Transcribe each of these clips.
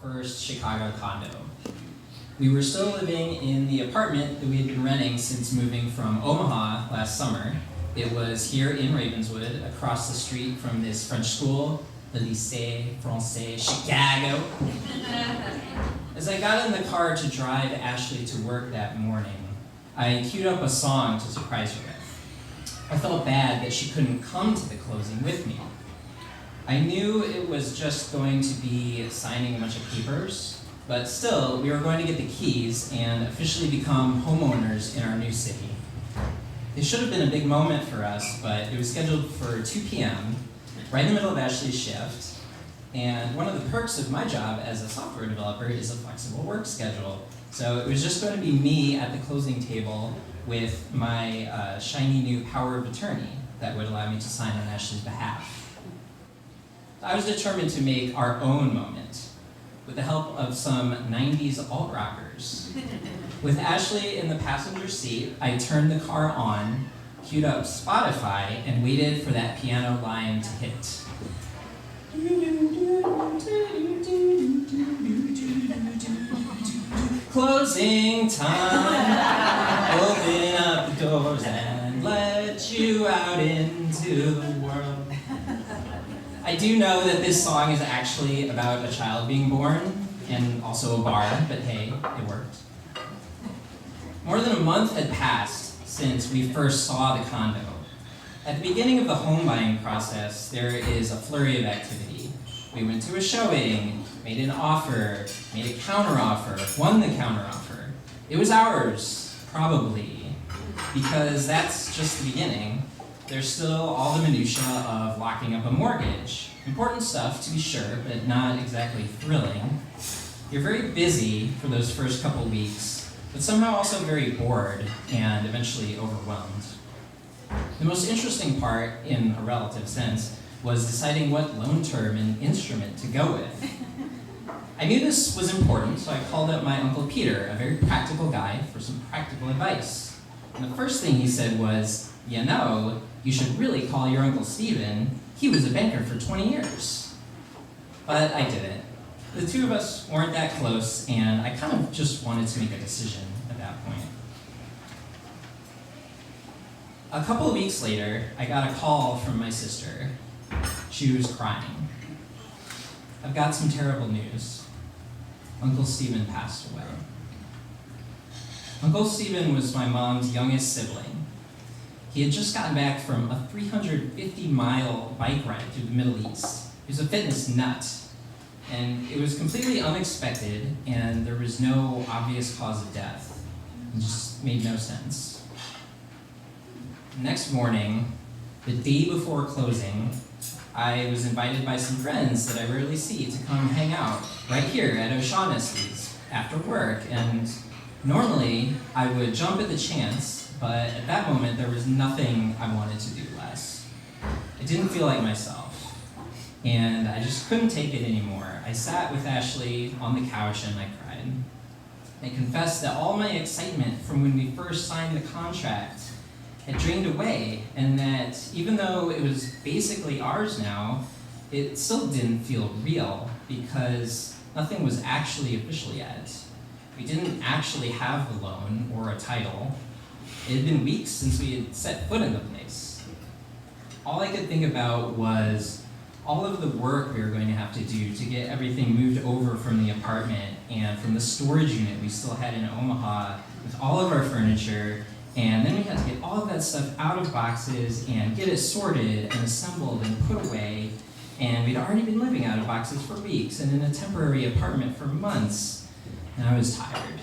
first Chicago condo. We were still living in the apartment that we had been renting since moving from Omaha last summer. It was here in Ravenswood, across the street from this French school, the Lycée Français Chicago. As I got in the car to drive Ashley to work that morning, I queued up a song to surprise her with. I felt bad that she couldn't come to the closing with me. I knew it was just going to be signing a bunch of papers, but still, we were going to get the keys and officially become homeowners in our new city. It should have been a big moment for us, but it was scheduled for 2 p.m., right in the middle of Ashley's shift. And one of the perks of my job as a software developer is a flexible work schedule. So it was just going to be me at the closing table with my shiny new power of attorney that would allow me to sign on Ashley's behalf. I was determined to make our own moment with the help of some 90s alt rockers. With Ashley in the passenger seat, I turned the car on, queued up Spotify, and waited for that piano line to hit. Closing time, open up the doors and let you out into the world. I do know that this song is actually about a child being born and also a bar, but hey, it worked. More than a month had passed since we first saw the condo. At the beginning of the home buying process, there is a flurry of activity. We went to a showing, made an offer, made a counteroffer, won the counteroffer. It was ours, probably, because that's just the beginning. There's still all the minutia of locking up a mortgage. Important stuff, to be sure, but not exactly thrilling. You're very busy for those first couple weeks, but somehow also very bored and eventually overwhelmed. The most interesting part, in a relative sense, was deciding what loan term and instrument to go with. I knew this was important, so I called up my Uncle Peter, a very practical guy, for some practical advice. And the first thing he said was, you know, you should really call your Uncle Stephen. He was a banker for 20 years. But I didn't. The two of us weren't that close, and I kind of just wanted to make a decision at that point. A couple of weeks later, I got a call from my sister. She was crying. I've got some terrible news. Uncle Stephen passed away. Uncle Stephen was my mom's youngest sibling. He had just gotten back from a 350-mile bike ride through the Middle East. He was a fitness nut, and it was completely unexpected, and there was no obvious cause of death. It just made no sense. Next morning, the day before closing, I was invited by some friends that I rarely see to come hang out right here at O'Shaughnessy's after work, and normally I would jump at the chance, but at that moment there was nothing I wanted to do less. I didn't feel like myself, and I just couldn't take it anymore. I sat with Ashley on the couch and I cried. I confessed that all my excitement from when we first signed the contract had drained away, and that even though it was basically ours now, it still didn't feel real because nothing was actually official yet. We didn't actually have the loan or a title. It had been weeks since we had set foot in the place. All I could think about was all of the work we were going to have to do to get everything moved over from the apartment and from the storage unit we still had in Omaha with all of our furniture. And then we had to get all of that stuff out of boxes and get it sorted and assembled and put away. And we'd already been living out of boxes for weeks and in a temporary apartment for months. And I was tired.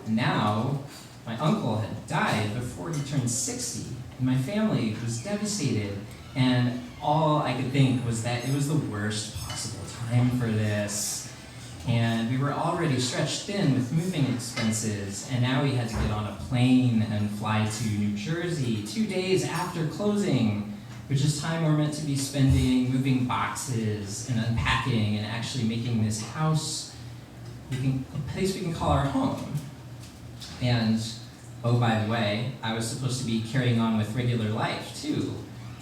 And now, my uncle had died before he turned 60. And my family was devastated. And all I could think was that it was the worst possible time for this. And we were already stretched thin with moving expenses, and now we had to get on a plane and fly to New Jersey 2 days after closing, which is time we're meant to be spending moving boxes and unpacking and actually making this house a place we can call our home. And, oh, by the way, I was supposed to be carrying on with regular life, too.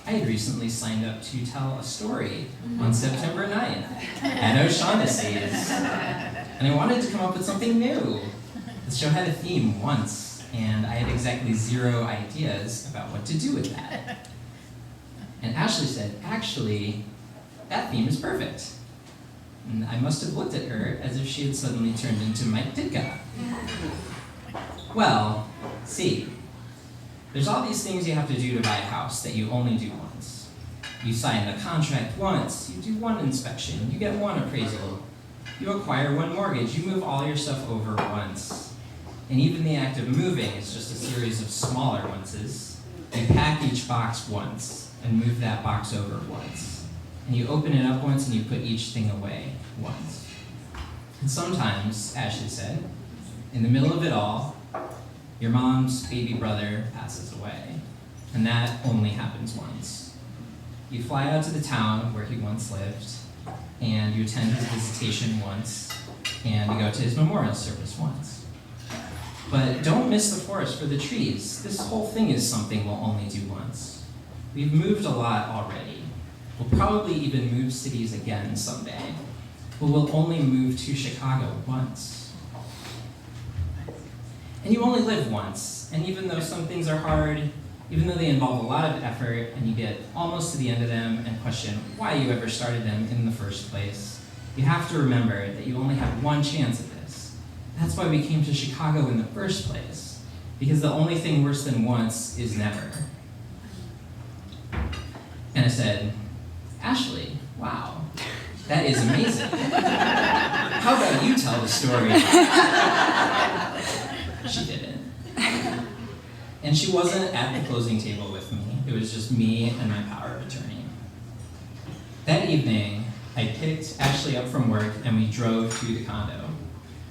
I had recently signed up to tell a story on September 9th at O'Shaughnessy's, and I wanted to come up with something new. The show had a theme once, and I had exactly 0 ideas about what to do with that. And Ashley said, actually, that theme is perfect. And I must have looked at her as if she had suddenly turned into Mike Ditka. Well, see, there's all these things you have to do to buy a house that you only do once. You sign the contract once, you do one inspection, you get one appraisal, you acquire one mortgage, you move all your stuff over once. And even the act of moving is just a series of smaller onces. You pack each box once and move that box over once. And you open it up once and you put each thing away once. And sometimes, Ashley said, in the middle of it all, your mom's baby brother passes away. And that only happens once. You fly out to the town where he once lived, and you attend his visitation once, and you go to his memorial service once. But don't miss the forest for the trees. This whole thing is something we'll only do once. We've moved a lot already. We'll probably even move cities again someday. But we'll only move to Chicago once. And you only live once, and even though some things are hard, even though they involve a lot of effort, and you get almost to the end of them and question why you ever started them in the first place, you have to remember that you only have one chance at this. That's why we came to Chicago in the first place, because the only thing worse than once is never. And I said, Ashley, wow, that is amazing. How about you tell the story? She didn't. And she wasn't at the closing table with me. It was just me and my power of attorney. That evening, I picked Ashley up from work and we drove to the condo.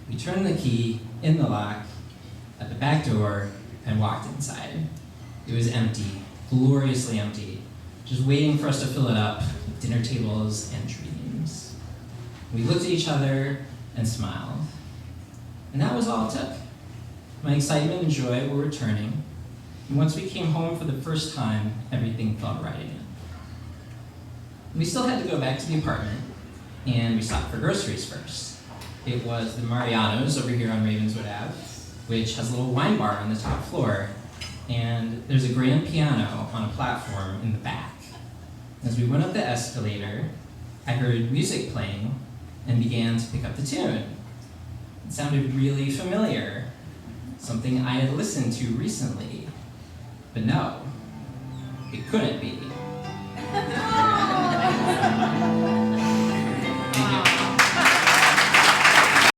We turned the key in the lock at the back door and walked inside. It was empty, gloriously empty, just waiting for us to fill it up with dinner tables and dreams. We looked at each other and smiled. And that was all it took. My excitement and joy were returning, and once we came home for the first time, everything felt right again. We still had to go back to the apartment, and we stopped for groceries first. It was the Mariano's over here on Ravenswood Ave, which has a little wine bar on the top floor, and there's a grand piano on a platform in the back. As we went up the escalator, I heard music playing and began to pick up the tune. It sounded really familiar. Something I had listened to recently, but no, it couldn't be.